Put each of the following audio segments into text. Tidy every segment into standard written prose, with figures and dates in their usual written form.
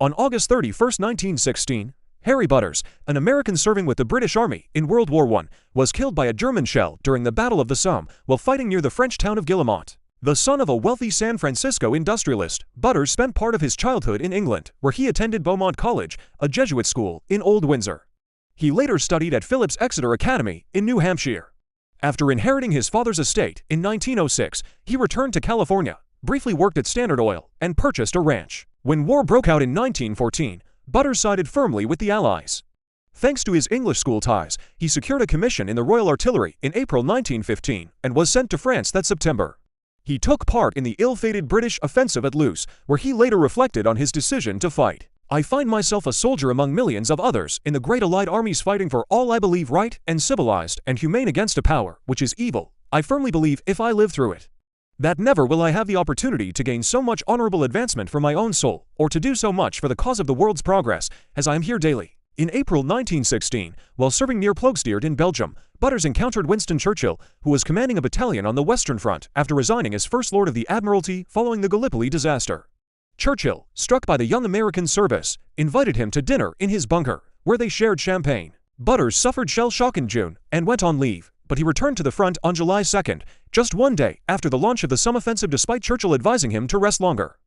On August 31, 1916, Harry Butters, an American serving with the British Army in World War I, was killed by a German shell during the Battle of the Somme while fighting near the French town of Guillemot. The son of a wealthy San Francisco industrialist, Butters spent part of his childhood in England, where he attended Beaumont College, a Jesuit school in Old Windsor. He later studied at Phillips Exeter Academy in New Hampshire. After inheriting his father's estate in 1906, he returned to California, briefly worked at Standard Oil, and purchased a ranch. When war broke out in 1914, Butters sided firmly with the Allies. Thanks to his English school ties, he secured a commission in the Royal Artillery in April 1915 and was sent to France that September. He took part in the ill-fated British offensive at Loos, where he later reflected on his decision to fight. "I find myself a soldier among millions of others in the great Allied armies fighting for all I believe right and civilized and humane against a power which is evil. I firmly believe, if I live through it, that never will I have the opportunity to gain so much honorable advancement for my own soul, or to do so much for the cause of the world's progress, as I am here daily." In April 1916, while serving near Ploegsteert in Belgium, Butters encountered Winston Churchill, who was commanding a battalion on the Western Front after resigning as First Lord of the Admiralty following the Gallipoli disaster. Churchill, struck by the young American's service, invited him to dinner in his bunker, where they shared champagne. Butters suffered shell shock in June and went on leave, but he returned to the front on July 2nd, just one day after the launch of the Somme offensive despite Churchill advising him to rest longer.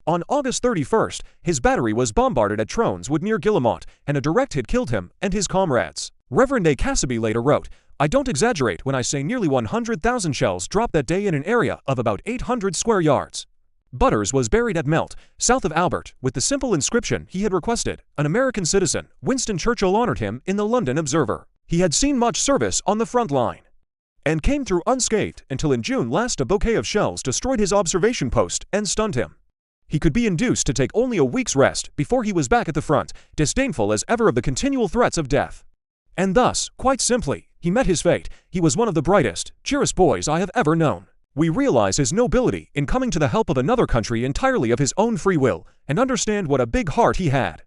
On August 31st, his battery was bombarded at Trones Wood near Guillemot, and a direct hit killed him and his comrades. Reverend A. Cassady later wrote, "I don't exaggerate when I say nearly 100,000 shells dropped that day in an area of about 800 square yards." Butters was buried at Melt, south of Albert, with the simple inscription he had requested. An American citizen, Winston Churchill, honored him in the London Observer. He had seen much service on the front line and came through unscathed until in June last a bouquet of shells destroyed his observation post and stunned him. He could be induced to take only a week's rest before he was back at the front, disdainful as ever of the continual threats of death. And thus, quite simply, he met his fate. He was one of the brightest, cheerest boys I have ever known. We realize his nobility in coming to the help of another country entirely of his own free will, and understand what a big heart he had.